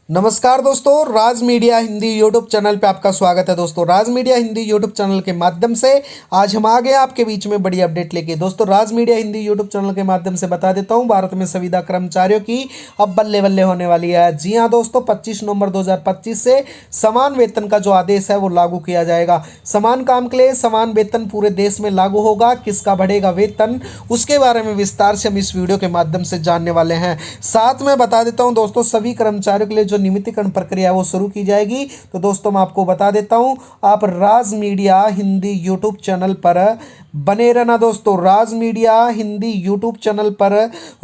नमस्कार दोस्तों, राज media Hindi YouTube channel पे आपका स्वागत है। दोस्तों, राज मीडिया हिंदी यूट्यूब चैनल के माध्यम से आज हम आ गए आपके बीच में बड़ी अपडेट लेके। दोस्तों, राज मीडिया हिंदी यूट्यूब चैनल के माध्यम से बता देता हूं, भारत में संविदा कर्मचारियों की अब बल्ले बल्ले होने वाली है। जी हां दोस्तों, 25 नवंबर 2025 से समान वेतन का जो आदेश है वो लागू किया जाएगा। समान काम के लिए समान वेतन पूरे देश में लागू होगा। किसका बढ़ेगा वेतन, उसके बारे में विस्तार से हम इस वीडियो के माध्यम से जानने वाले हैं। साथ में बता देता हूं दोस्तों, सभी कर्मचारियों के लिए जो नियमितीकरण प्रक्रिया है वो शुरू की जाएगी। तो दोस्तों, मैं आपको बता देता हूं, आप राज मीडिया हिंदी यूट्यूब चैनल पर बने रहना। दोस्तों, राज मीडिया हिंदी यूट्यूब चैनल पर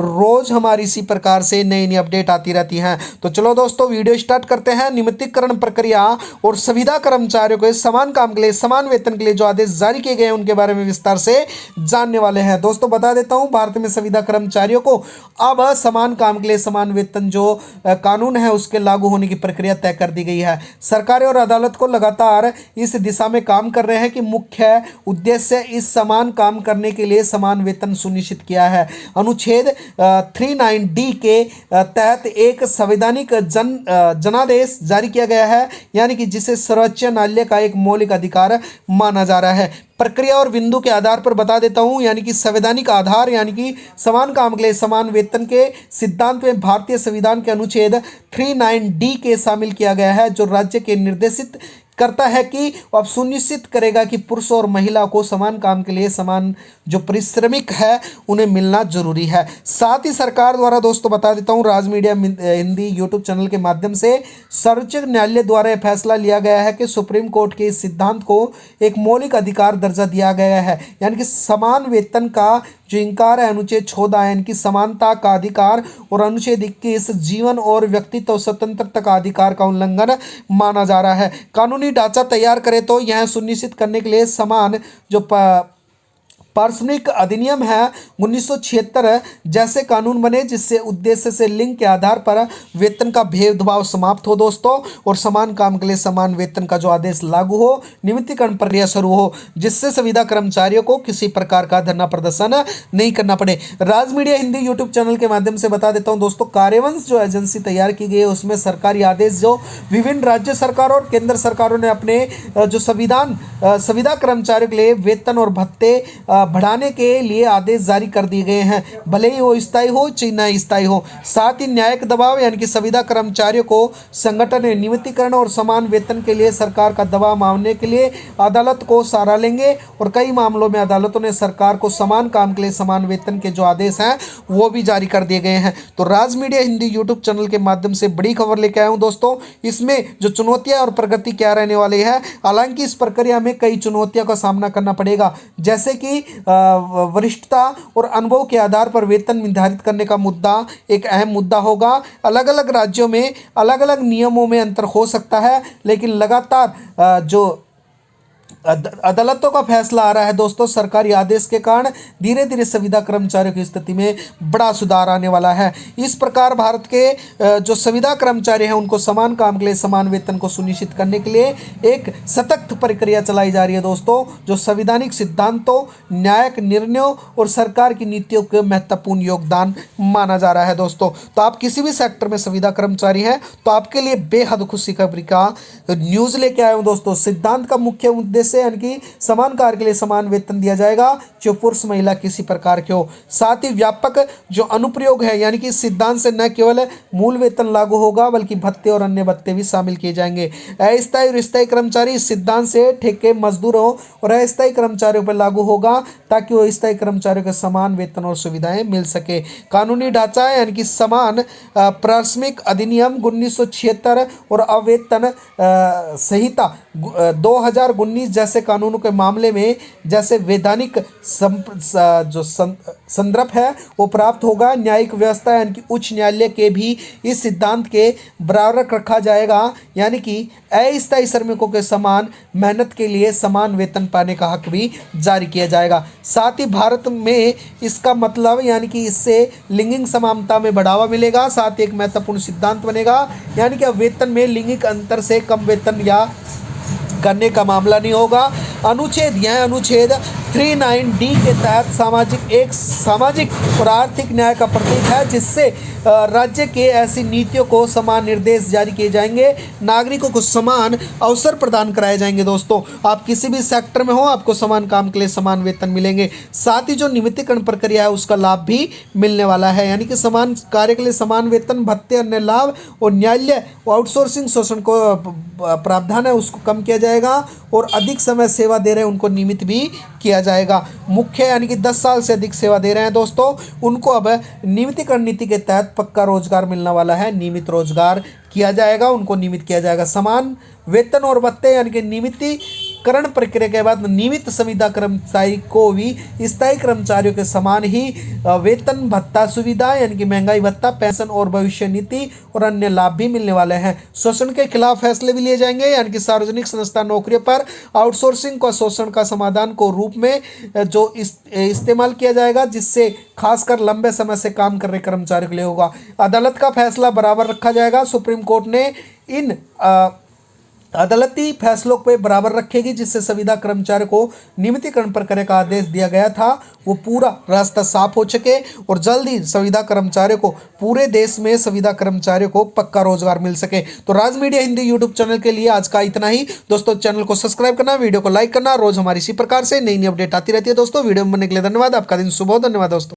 रोज हमारी इसी प्रकार से नई नई अपडेट आती रहती हैं। तो चलो दोस्तों, वीडियो स्टार्ट करते हैं। नियमितीकरण प्रक्रिया और संविदा कर्मचारियों को समान काम के लिए समान वेतन के लिए जो आदेश जारी किए गए हैं उनके बारे में विस्तार से जानने वाले हैं। दोस्तों, बता देता हूं, भारत में संविदा कर्मचारियों को अब समान काम के लिए समान वेतन जो कानून है उसके लागू होने की प्रक्रिया तय कर दी गई है। सरकारें और अदालत को लगातार इस दिशा में काम कर रहे हैं कि मुख्य उद्देश्य इस समान काम करने के लिए समान वेतन सुनिश्चित किया है। अनुच्छेद 39D के तहत एक संवैधानिक जनादेश जारी किया गया है, यानी कि जिसे सर्वोच्च न्यायालय का एक मौलिक अधिकार माना जा रहा है। प्रक्रिया और बिंदु के आधार पर बता देता हूं, यानी कि संवैधानिक आधार यानी कि समान काम के लिए समान वेतन के सिद्धांत में भारतीय संविधान के अनुच्छेद 39D के शामिल किया गया है, जो राज्य के निर्देशित करता है कि अब सुनिश्चित करेगा कि पुरुष और महिला को समान काम के लिए समान जो परिश्रमिक है उन्हें मिलना जरूरी है। साथ ही सरकार द्वारा दोस्तों बता देता हूं, राज मीडिया हिंदी यूट्यूब चैनल के माध्यम से सर्वोच्च न्यायालय द्वारा यह फैसला लिया गया है कि सुप्रीम कोर्ट के इस सिद्धांत को एक मौलिक अधिकार दर्जा दिया गया है, यानी कि समान वेतन का जो इंकार है अनुच्छेद 14 यानी कि समानता का अधिकार और अनुच्छेद 21 जीवन और व्यक्तित्व स्वतंत्रता का अधिकार का उल्लंघन माना जा रहा है। कानूनी ढांचा तैयार करें तो यह सुनिश्चित करने के लिए समान जो पारिश्रमिक अधिनियम है 1976 जैसे कानून बने, जिससे उद्देश्य से लिंग के आधार पर वेतन का भेदभाव समाप्त हो दोस्तों, और समान काम के लिए समान वेतन का जो आदेश लागू हो, नियमितीकरण प्रक्रिया शुरू हो, जिससे संविदा कर्मचारियों को किसी प्रकार का धरना प्रदर्शन नहीं करना पड़े। राज मीडिया हिंदी यूट्यूब चैनल के माध्यम से बता देता हूं दोस्तों, कार्यवंश जो एजेंसी तैयार की गई है उसमें सरकारी आदेश जो विभिन्न राज्य सरकारों और केंद्र सरकारों ने अपने जो संविदा कर्मचारियों के लिए वेतन और भत्ते बढ़ाने के लिए आदेश जारी कर दिए गए हैं, भले ही वो स्थायी हो चाहे न स्थायी हो। साथ ही न्यायिक दबाव यानी कि संविदा कर्मचारियों को संगठन नियमितीकरण और समान वेतन के लिए सरकार का दबाव मानने के लिए अदालत को सहारा लेंगे, और कई मामलों में अदालतों ने सरकार को समान काम के लिए समान वेतन के जो आदेश हैं वो भी जारी कर दिए गए हैं। तो राज मीडिया हिंदी यूट्यूब चैनल के माध्यम से बड़ी खबर लेके आया हूँ दोस्तों। इसमें जो चुनौतियां और प्रगति क्या रहने वाली है, हालांकि इस प्रक्रिया में कई चुनौतियों का सामना करना पड़ेगा, जैसे कि वरिष्ठता और अनुभव के आधार पर वेतन निर्धारित करने का मुद्दा एक अहम मुद्दा होगा। अलग अलग राज्यों में अलग अलग नियमों में अंतर हो सकता है, लेकिन लगातार जो अदालतों का फैसला आ रहा है दोस्तों, सरकारी आदेश के कारण धीरे धीरे संविदा कर्मचारियों की स्थिति में बड़ा सुधार आने वाला है। इस प्रकार भारत के जो संविदा कर्मचारी हैं उनको समान काम के लिए समान वेतन को सुनिश्चित करने के लिए एक सतत प्रक्रिया चलाई जा रही है दोस्तों, जो संवैधानिक सिद्धांतों, न्यायिक निर्णयों और सरकार की नीतियों के महत्वपूर्ण योगदान माना जा रहा है दोस्तों। तो आप किसी भी सेक्टर में संविदा कर्मचारी हैं तो आपके लिए बेहद खुशी खबरी का न्यूज़ लेके आए हूँ दोस्तों। सिद्धांत का मुख्य उद्देश्य यानी कि समान कार्य के लिए समान वेतन दिया जाएगा, जो पुरुष महिला किसी प्रकार के हो। साथ ही व्यापक जो अनुप्रयोग है, यानी कि इस सिद्धांत से न केवल मूल वेतन लागू होगा बल्कि भत्ते और अन्य भत्ते भी शामिल किए जाएंगे। अस्थायी और स्थायी कर्मचारी इस सिद्धांत से ठेके मजदूरों और अस्थायी कर्मचारियों पर लागू होगा, ताकि वो स्थायी कर्मचारियों के समान वेतन और सुविधाएं मिल सके। कानूनी ढांचा यानी कि समान पारिश्रमिक अधिनियम 1976 और अवेतन संहिता 2019 जैसे कानूनों के मामले में जैसे वैधानिक जो संदर्भ है वो प्राप्त होगा। न्यायिक व्यवस्था यानी कि उच्च न्यायालय के भी इस सिद्धांत के बराबर रखा जाएगा, यानी कि अस्थायी श्रमिकों के समान मेहनत के लिए समान वेतन पाने का हक भी जारी किया जाएगा। साथ ही भारत में इसका मतलब यानी कि इससे लिंगिक समानता में बढ़ावा मिलेगा। साथ ही एक महत्वपूर्ण सिद्धांत बनेगा, यानी कि अब वेतन में लिंगिक अंतर से कम वेतन या करने का मामला नहीं होगा। अनुच्छेद 39D के तहत सामाजिक और आर्थिक न्याय का प्रतीक है, जिससे राज्य के ऐसी नीतियों को समान निर्देश जारी किए जाएंगे, नागरिकों को समान अवसर प्रदान कराए जाएंगे। दोस्तों, आप किसी भी सेक्टर में हो, आपको समान काम के लिए समान वेतन मिलेंगे। साथ ही जो नियमितीकरण प्रक्रिया है उसका लाभ भी मिलने वाला है, यानी कि समान कार्य के लिए समान वेतन, भत्ते, अन्य लाभ और न्यायालय आउटसोर्सिंग शोषण को प्रावधान है उसको कम किया जाएगा और अधिक समय सेवा दे रहे हैं उनको नियमित भी किया जाएगा। मुख्य यानी कि 10 साल से अधिक सेवा दे रहे हैं दोस्तों, उनको अब नियमितीकरण नीति के तहत पक्का रोजगार मिलने वाला है, नियमित रोजगार किया जाएगा, उनको नियमित किया जाएगा। समान वेतन और भत्ते यानी कि नियमितीकरण प्रक्रिया के बाद नियमित संविदा कर्मचारी को भी स्थायी कर्मचारियों के समान ही वेतन, भत्ता, सुविधा यानी कि महंगाई भत्ता, पेंशन और भविष्य निधि और अन्य लाभ भी मिलने वाले हैं। शोषण के खिलाफ फैसले भी लिए जाएंगे, यानी कि सार्वजनिक संस्था नौकरियों पर आउटसोर्सिंग को शोषण का समाधान को रूप में जो इस्तेमाल किया जाएगा, जिससे खासकर लंबे समय से काम कर रहे कर्मचारियों के लिए होगा। अदालत का फैसला बराबर रखा जाएगा। सुप्रीम कोर्ट ने इन अदालती फैसलों पे बराबर रखेगी, जिससे संविदा कर्मचारियों को नियमितीकरण प्रक्रिया का आदेश दिया गया था वो पूरा रास्ता साफ हो सके और जल्द ही संविदा कर्मचारियों को, पूरे देश में संविदा कर्मचारियों को पक्का रोजगार मिल सके। तो राज मीडिया हिंदी यूट्यूब चैनल के लिए आज का इतना ही दोस्तों। चैनल को सब्सक्राइब करना, वीडियो को लाइक करना, रोज हमारी इसी प्रकार से नई नई अपडेट आती रहती है दोस्तों। वीडियो में बनने के लिए धन्यवाद। आपका दिन शुभ हो। धन्यवाद दोस्तों।